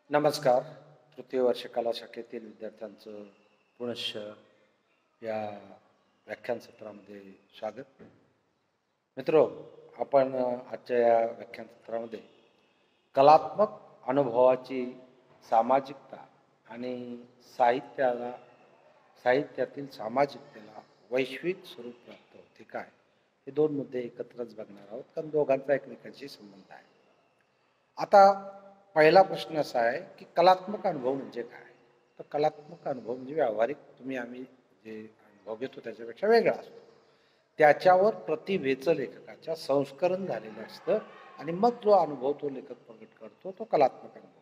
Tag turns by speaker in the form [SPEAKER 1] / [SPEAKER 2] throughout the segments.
[SPEAKER 1] नमस्कार. तृतीय वर्ष कला शाखेतील विद्यार्थ्यांचं पुनश्च या व्याख्यान सत्रामध्ये स्वागत. मित्रो, आपण आजच्या या व्याख्यान सत्रामध्ये कलात्मक अनुभवाची सामाजिकता आणि साहित्यातील सामाजिकतेला वैश्विक स्वरूप प्राप्त होते काय, हे दोन मुद्दे एकत्रच बघणार आहोत, कारण दोघांचा एकमेकांशी संबंध आहे. आता पहिला प्रश्न असा आहे की कलात्मक अनुभव म्हणजे काय. तर कलात्मक अनुभव म्हणजे व्यावहारिक आम्ही जे अनुभव घेतो त्याच्यापेक्षा वेगळा असतो. त्याच्यावर प्रतिभेचं लेखकाच्या संस्करण झालेलं असतं आणि मग जो अनुभव तो लेखक प्रकट करतो तो कलात्मक अनुभव.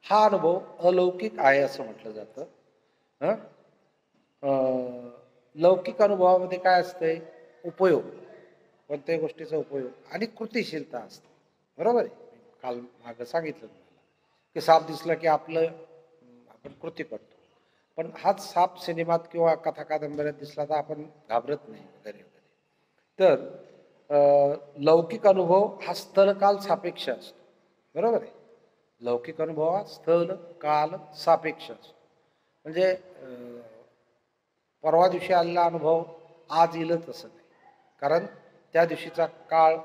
[SPEAKER 1] हा अनुभव अलौकिक आहे असं म्हटलं जातं. लौकिक अनुभवामध्ये काय असतंय? उपयोग, कोणत्याही गोष्टीचा उपयोग आणि कृतिशीलता असते. बरोबर आहे. काल मागं सांगितलं तुम्हाला की साप दिसला की आपण कृती करतो, पण हाच साप सिनेमात किंवा कथा कादंबऱ्यात दिसला तर आपण घाबरत नाही वगैरे वगैरे. तर लौकिक अनुभव हा स्थलकाल सापेक्ष असतो. बरोबर आहे. लौकिक अनुभव हा स्थल काल सापेक्ष असतो. म्हणजे परवा दिवशी आलेला अनुभव आज येईलच असं नाही, कारण त्या दिवशीचा काळ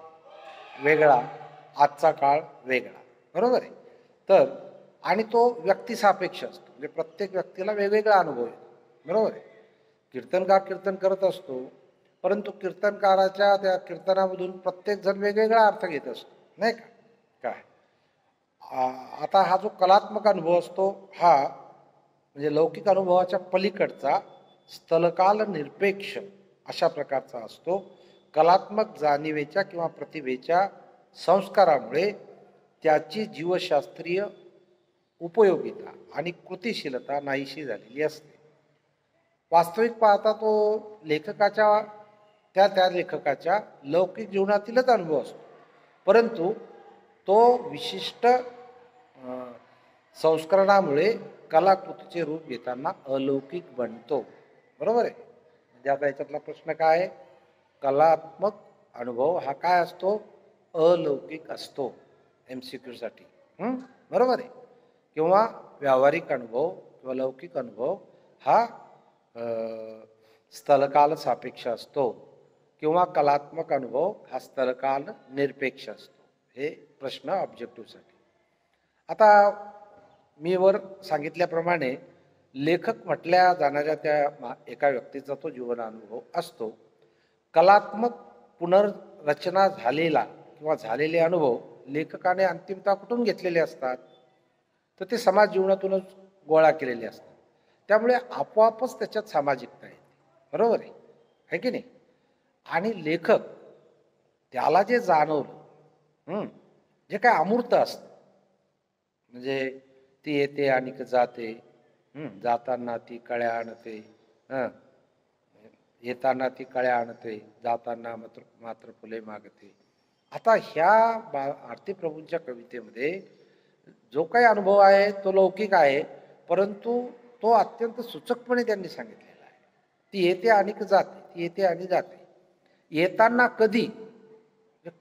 [SPEAKER 1] वेगळा, आजचा काळ वेगळा. बरोबर आहे. तर आणि तो व्यक्तिसापेक्ष असतो, म्हणजे प्रत्येक व्यक्तीला वेगवेगळा अनुभव येतो. बरोबर आहे. कीर्तनकार कीर्तन करत असतो, परंतु कीर्तनकाराच्या त्या कीर्तनामधून प्रत्येक जण वेगवेगळा अर्थ घेत असतो, नाही का? काय आता हा जो कलात्मक अनुभव असतो हा म्हणजे लौकिक अनुभवाच्या पलीकडचा स्थलकाल निरपेक्ष अशा प्रकारचा असतो. कलात्मक जाणीवेच्या किंवा प्रतिभेच्या संस्कारामुळे त्याची जीवशास्त्रीय उपयोगिता आणि कृतिशीलता नाहीशी झालेली असते. वास्तविक पाहता तो लेखकाच्या त्या लेखकाच्या लौकिक जीवनातीलच अनुभव असतो, परंतु तो विशिष्ट संस्करणामुळे कलाकृतीचे रूप घेताना अलौकिक बनतो. बरोबर आहे. म्हणजे आता याच्यातला प्रश्न काय आहे? कलात्मक अनुभव हा काय असतो? अलौकिक असतो. MCQ साठी. बरोबर आहे. किंवा व्यावहारिक अनुभव किंवा लौकिक अनुभव हा स्थलकाल सापेक्ष असतो किंवा कलात्मक अनुभव हा स्थलकाल निरपेक्ष असतो. हे प्रश्न ऑब्जेक्टिव्हसाठी. आता मी वर सांगितल्याप्रमाणे लेखक म्हटल्या जाणाऱ्या त्या एका व्यक्तीचा तो जीवनानुभव असतो. कलात्मक पुनर्रचना झालेला किंवा झालेले अनुभव लेखकाने अंतिमता कुठून घेतलेले असतात? तर ते समाज जीवनातूनच गोळा केलेले असतात. त्यामुळे आपोआपच त्याच्यात सामाजिकता येते. बरोबर आहे की नाही? आणि लेखक त्याला जे जाणवलं, जे काय अमूर्त असतं, म्हणजे ती येते आणि जाते, जाताना ती कळ्या आणते, येताना ती कळ्या आणते, जाताना मात्र फुले मागते. आता ह्या आरती प्रभूंच्या कवितेमध्ये जो काही अनुभव आहे तो लौकिक आहे, परंतु तो अत्यंत सूचकपणे त्यांनी सांगितलेला आहे. ती येते आणि जाते, ती येते आणि जाते. येताना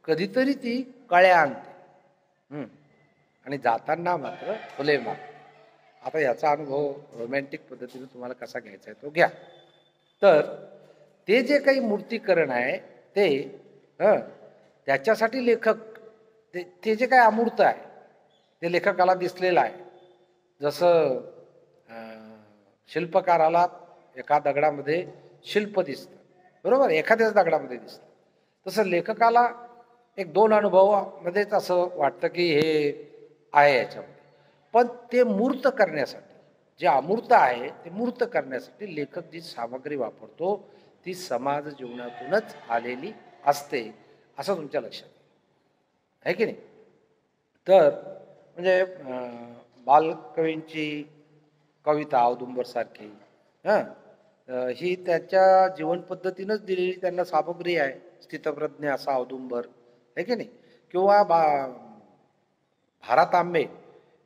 [SPEAKER 1] कधीतरी ती कळ्या आणते, आणि जाताना मात्र फुले मागते. आता याचा अनुभव रोमॅन्टिक पद्धतीने तुम्हाला कसा घ्यायचा आहे तो घ्या. तर ते जे काही मूर्तीकरण आहे ते त्याच्यासाठी लेखक ते जे काही अमूर्त आहे ते लेखकाला दिसलेलं आहे. जसं शिल्पकाराला एका दगडामध्ये शिल्प दिसतं, बरोबर, एखाद्याच दगडामध्ये दिसतं. तसं लेखकाला एक दोन अनुभवामध्येच असं वाटतं की हे आहे याच्यामध्ये. पण ते मूर्त करण्यासाठी, जे अमूर्त आहे ते मूर्त करण्यासाठी लेखक जी सामग्री वापरतो ती समाज जीवनातूनच आलेली असते, असं तुमच्या लक्षात आहे की नाही? तर म्हणजे बालकवींची कविता औदुंबर सारखी ही त्याच्या जीवन पद्धतीनंच दिलेली त्यांना सामग्री आहे. स्थितप्रज्ञ असा औदुंबर आहे की नाही? किंवा भारत आंबे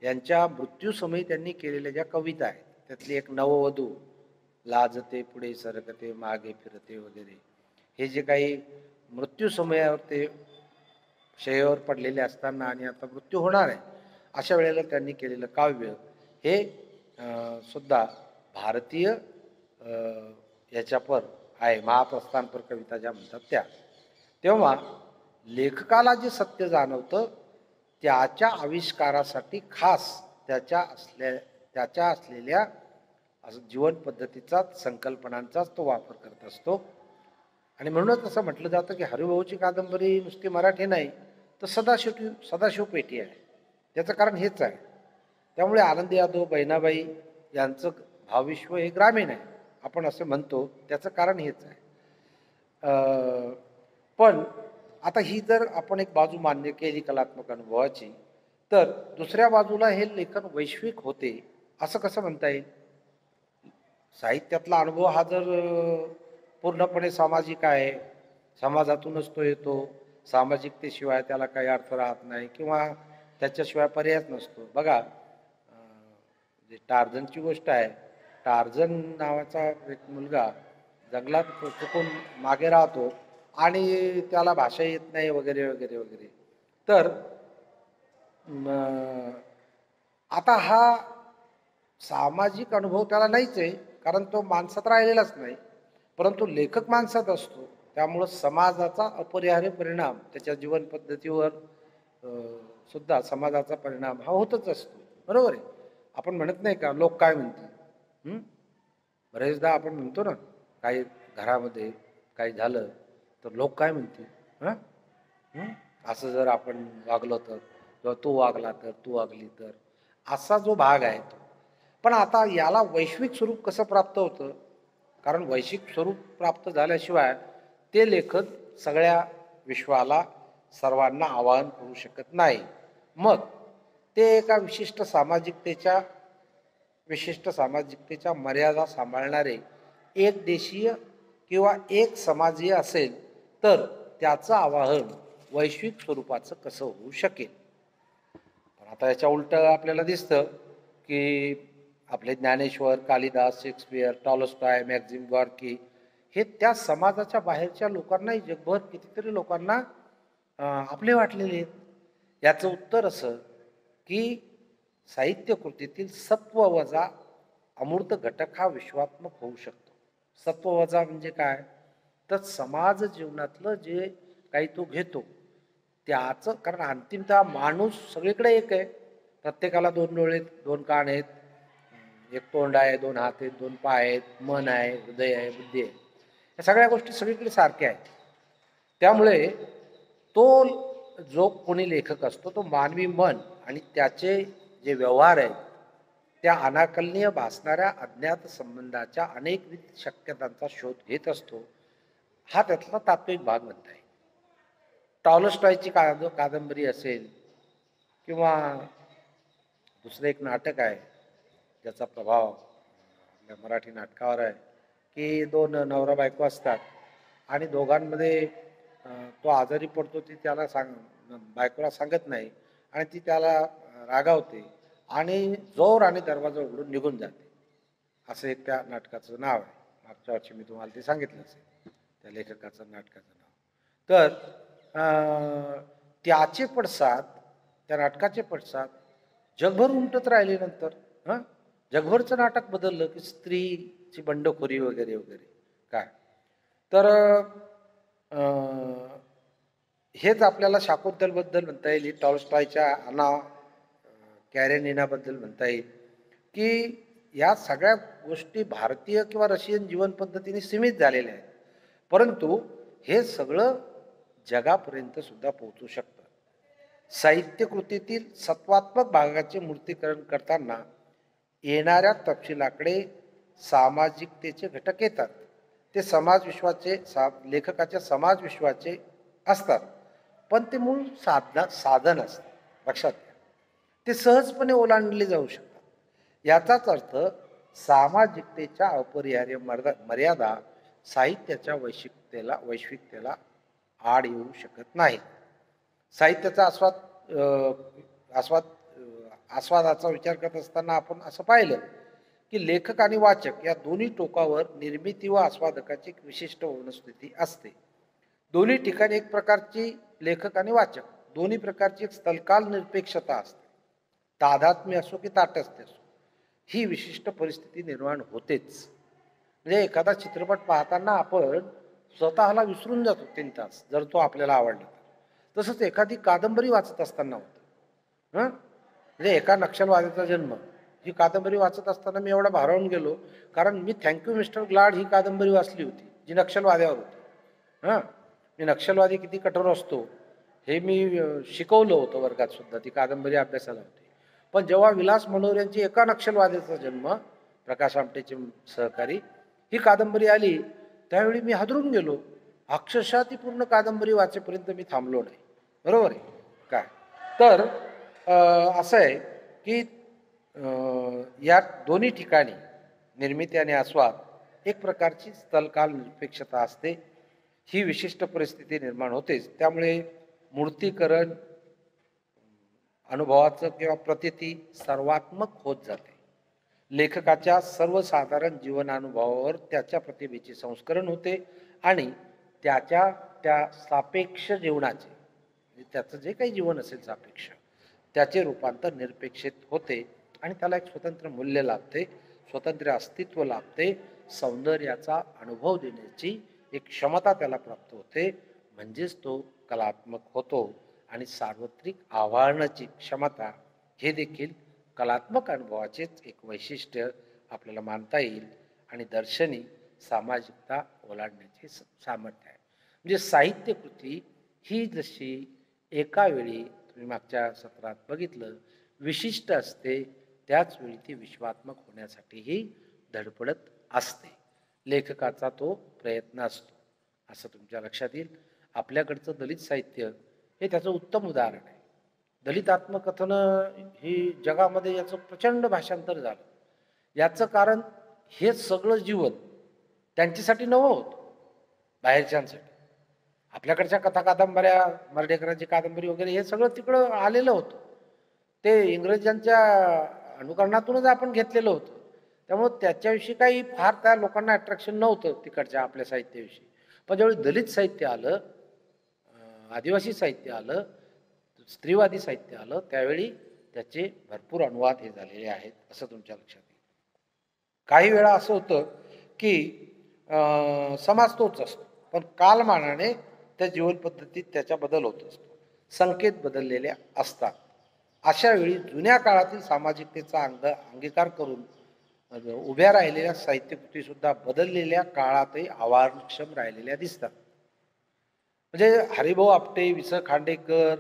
[SPEAKER 1] यांच्या मृत्यूसमयी त्यांनी केलेल्या ज्या कविता आहेत त्यातली एक नववधू, लाजते पुढे सरकते मागे फिरते वगैरे, हे जे काही मृत्यू समयावर ते शय्येवर पडलेले असताना आणि आता मृत्यू होणार आहे अशा वेळेला त्यांनी केलेलं काव्य हे सुद्धा भारतीय याच्यापर आहे, महाप्रस्थानपर कविता ज्या म्हणतात त्या. तेव्हा लेखकाला जे सत्य जाणवतं त्याच्या आविष्कारासाठी खास त्याच्या असलेल्या जीवन पद्धतीचाच, संकल्पनांचाच तो वापर करत असतो. आणि म्हणूनच असं म्हटलं जातं की हरिभाऊची कादंबरी नुसती मराठी नाही तर सदाशिव पेटी आहे. त्याचं कारण हेच आहे. त्यामुळे आनंद यादव, बहिणाबाई यांचं भावविश्व हे ग्रामीण आहे आपण असं म्हणतो, त्याचं कारण हेच आहे. पण आता ही जर आपण एक बाजू मान्य केली कलात्मक अनुभवाची, तर दुसऱ्या बाजूला हे लेखन वैश्विक होते असं कसं म्हणता येईल? साहित्यातला अनुभव हा जर पूर्णपणे सामाजिक आहे, समाजातूनच तो येतो, सामाजिकतेशिवाय त्याला काही अर्थ राहत नाही किंवा त्याच्याशिवाय पर्यायच नसतो. बघा, जे टार्झनची गोष्ट आहे, टार्झन नावाचा एक मुलगा जंगलात चुकून मागे राहतो आणि त्याला भाषा येत नाही वगैरे वगैरे वगैरे. तर आता हा सामाजिक अनुभव त्याला नाहीच आहे, कारण तो माणसात राहिलेलाच नाही. परंतु लेखक माणसात असतो, त्यामुळं समाजाचा अपरिहार्य परिणाम त्याच्या जीवन पद्धतीवर सुद्धा समाजाचा परिणाम हा होतच असतो. बरोबर आहे. आपण म्हणत नाही का लोक काय म्हणतील? बरेचदा आपण म्हणतो ना, काही घरामध्ये काही झालं तर लोक काय म्हणतील, असं जर आपण वागलो तर, किंवा तू वागला तर, तू वागली तर, असा जो भाग आहे तो. पण आता याला वैश्विक स्वरूप कसं प्राप्त होतं? कारण वैश्विक स्वरूप प्राप्त झाल्याशिवाय ते लेखन सगळ्या विश्वाला, सर्वांना आवाहन करू शकत नाही. मग ते एका विशिष्ट सामाजिकतेच्या मर्यादा सांभाळणारे एक देशीय किंवा एक समाजीय असेल तर त्याचं आवाहन वैश्विक स्वरूपाचं कसं होऊ शकेल? पण आता याच्या उलट आपल्याला दिसतं की आपले Dnyaneshwar, Kalidas, Shakespeare, Tolstoy, maxim Gorky हे त्या समाजाच्या बाहेरच्या लोकांनाही, जगभर कितीतरी लोकांना आपले वाटलेले आहेत. याचं उत्तर असं की साहित्य कृतीतील सत्व वजा अमूर्त घटक हा विश्वात्मक होऊ शकतो. सत्व वजा म्हणजे काय? तर समाज जीवनातलं जे काही तो घेतो त्याचं, कारण अंतिमतः माणूस सगळीकडे एक आहे. प्रत्येकाला 2 डोळे, 2 कान आहेत, एक तोंड आहे, 2 हात आहेत, 2 पाय आहेत, मन आहे, हृदय आहे, बुद्धी आहे. या सगळ्या गोष्टी सगळीकडे सारख्या आहेत. त्यामुळे तो जो कोणी लेखक असतो तो मानवी मन आणि त्याचे जे व्यवहार आहेत त्या अनाकलनीय भासणाऱ्या अज्ञात संबंधाच्या अनेकविध शक्यतांचा शोध घेत असतो. हा त्यातला तात्विक भाग म्हणता येईल. टॉलस्टॉयची कादंबरी असेल किंवा दुसरं एक नाटक आहे ज्याचा प्रभाव आपल्या मराठी नाटकावर आहे, की 2 नवरा बायको असतात आणि दोघांमध्ये तो आजारी पडतो, ती त्याला बायकोला सांगत नाही आणि ती त्याला रागावते आणि जोर आणि दरवाजा उघडून निघून जाते. असं एक त्या नाटकाचं नाव आहे. मागच्या वर्षी मी तुम्हाला ते सांगितलं असेल त्या लेखकाचं नाटकाचं नाव. तर त्याचे पडसाद, त्या नाटकाचे पडसाद जगभर उमटत राहिले. नंतर जगभरचं नाटक बदललं की स्त्रीची बंडखोरी वगैरे वगैरे काय. तर हेच आपल्याला शाकुंतलबद्दल म्हणता येईल, टॉलस्टॉयच्या अना कॅरेनिनाबद्दल म्हणता येईल, की या सगळ्या गोष्टी भारतीय किंवा रशियन जीवन पद्धतीने सीमित झालेल्या आहेत. परंतु हे सगळं जगापर्यंत सुद्धा पोहोचू शकतं. साहित्य कृतीतील सत्वात्मक भागाचे मूर्तीकरण करताना येणाऱ्या तपशिलाकडे सामाजिकतेचे घटक येतात. ते लेखकाच्या समाज विश्वाचे असतात, पण ते मूळ साधन असतं. लक्षात घ्या, ते सहजपणे ओलांडले जाऊ शकतात. याचाच अर्थ सामाजिकतेच्या अपरिहार्य मर्यादा साहित्याच्या वैश्विकतेला आड येऊ शकत नाही. साहित्याचा आस्वादाचा विचार करत असताना आपण असं पाहिलं की लेखक आणि वाचक या दोन्ही टोकावर निर्मिती व आस्वादकाची एक विशिष्ट वस्तुस्थिती असते. दोन्ही ठिकाणी एक प्रकारची लेखक आणि वाचक दोन्ही प्रकारची एक स्थलकाल निरपेक्षता असते. तादात्म्य असो की ताटस्थ्य असो, ही विशिष्ट परिस्थिती निर्माण होतेच. म्हणजे एखादा चित्रपट पाहताना आपण स्वतःला विसरून जातो 3 तास, जर तो आपल्याला आवडला तर. तसंच एखादी कादंबरी वाचत असताना होतं. म्हणजे एका नक्षलवाद्याचा जन्म ही कादंबरी वाचत असताना मी एवढा भारावून गेलो, कारण मी थँक्यू मिस्टर ग्लाड ही कादंबरी वाचली होती, जी नक्षलवाद्यावर होती. मी नक्षलवादी किती कठोर असतो हे मी शिकवलं होतं वर्गात सुद्धा, ती कादंबरी अभ्यासाला होती. पण जेव्हा विलास मनोहर एका नक्षलवाद्याचा जन्म, प्रकाश आमटेचे सहकारी, ही कादंबरी आली, त्यावेळी मी हादरून गेलो. अक्षरशः ती पूर्ण कादंबरी वाचेपर्यंत मी थांबलो नाही. बरोबर आहे काय? तर असं आहे की या दोन्ही ठिकाणी निर्मिती आणि आस्वाद एक प्रकारची स्थलकाल निरपेक्षता असते. ही विशिष्ट परिस्थिती निर्माण होतेच. त्यामुळे मूर्तीकरण अनुभवाचं किंवा प्रतीती सर्वात्मक होत जाते. लेखकाच्या सर्वसाधारण जीवनानुभवावर त्याच्या प्रतिभेचे संस्करण होते आणि त्याच्या त्या सापेक्ष जीवनाचे, म्हणजे त्याचं जे काही जीवन असेल सापेक्ष, त्याचे रूपांतर निरपेक्षित होते आणि त्याला एक स्वतंत्र मूल्य लाभते, स्वतंत्र अस्तित्व लाभते, सौंदर्याचा अनुभव देण्याची एक क्षमता त्याला प्राप्त होते. म्हणजेच तो कलात्मक होतो आणि सार्वत्रिक आव्हानाची क्षमता हे देखील कलात्मक अनुभवाचेच एक वैशिष्ट्य आपल्याला मानता येईल आणि दर्शनी सामाजिकता ओलांडण्याचे सामर्थ्य आहे. म्हणजे साहित्य कृती ही जशी एका वेळी तुम्ही मागच्या सत्रात बघितलं विशिष्ट असते, त्याच वेळी ती विश्वात्मक होण्यासाठीही धडपडत असते. लेखकाचा तो प्रयत्न असतो असं तुमच्या लक्षात येईल. आपल्याकडचं दलित साहित्य हे त्याचं उत्तम उदाहरण आहे. दलित आत्मकथन ही जगामध्ये याचं प्रचंड भाषांतर झालं. याचं कारण हे सगळं जीवन त्यांच्यासाठी नवं होतं, बाहेरच्यांसाठी. आपल्याकडच्या कथा कादंबऱ्या, मर्ढेकरांची कादंबरी वगैरे हे सगळं तिकडं आलेलं होतं. ते इंग्रजांच्या अनुकरणातूनच आपण घेतलेलं होतं. त्यामुळं त्याच्याविषयी काही फार त्या लोकांना अट्रॅक्शन नव्हतं तिकडच्या आपल्या साहित्याविषयी. पण ज्यावेळी दलित साहित्य आलं, आदिवासी साहित्य आलं, स्त्रीवादी साहित्य आलं, त्यावेळी त्याचे भरपूर अनुवाद हे झालेले आहेत असं तुमच्या लक्षात येईल. काही वेळा असं होतं की समाज तोच असतो, पण कालमानाने त्या जीवन पद्धतीत त्याच्या बदल होत असतो, संकेत बदललेल्या असतात. अशा वेळी जुन्या काळातील सामाजिकतेचा अंगीकार करून उभ्या राहिलेल्या साहित्यकृती सुद्धा बदललेल्या काळातही आव्हानक्षम राहिलेल्या दिसतात. म्हणजे हरिभाऊ आपटे, वि. स. खांडेकर,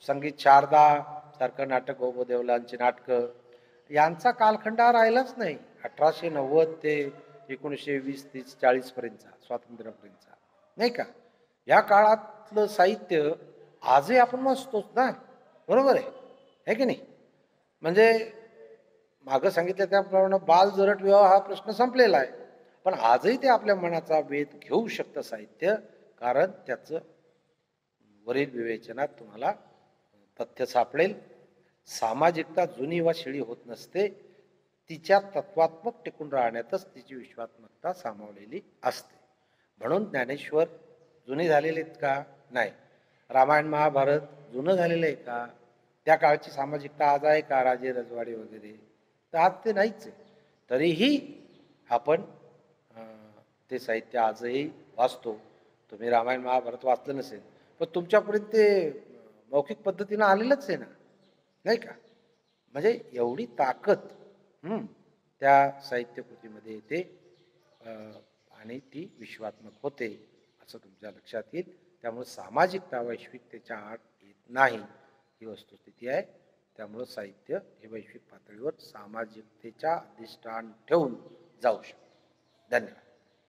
[SPEAKER 1] संगीत शारदा सारखं नाटक, गोपदेवलांची नाटकं, यांचा कालखंड हा राहिलाच नाही. 1890 ते 1920, 30, 40 पर्यंतचा, स्वातंत्र्यापर्यंतचा, नाही का? या काळातलं साहित्य आजही आपण वाचतोच ना, बरोबर आहे की नाही? म्हणजे मागं सांगितलं त्याप्रमाणे बाल जरट विवाह हा प्रश्न संपलेला आहे, पण आजही ते आपल्या मनाचा वेध घेऊ शकतं साहित्य, कारण त्याचं वरील विवेचनात तुम्हाला तथ्य सापडेल. सामाजिकता जुनी वा शिळी होत नसते, तिच्या तत्वात्मक टिकून राहण्यातच तिची विश्वात्मकता सामावलेली असते. म्हणून ज्ञानेश्वर जुने झालेले आहेत का? नाही. रामायण महाभारत जुनं झालेलं आहे का? त्या काळची सामाजिकता आज आहे का? राजे रजवाडे वगैरे तर आज ते नाहीच आहे. तरीही आपण ते साहित्य आजही वाचतो. तुम्ही रामायण महाभारत वाचलं नसेल, पण तुमच्यापर्यंत ते मौखिक पद्धतीनं आलेलंच आहे ना, नाही का? म्हणजे एवढी ताकद त्या साहित्यकृतीमध्ये येते आणि ती विश्वात्मक होते असं तुमच्या लक्षात येईल. त्यामुळे सामाजिकता वैश्विकतेच्या आड येत नाही, ही वस्तुस्थिती आहे. त्यामुळं साहित्य हे वैश्विक पातळीवर सामाजिकतेच्या अधिष्ठान ठेवून जाऊ शकतं. धन्यवाद.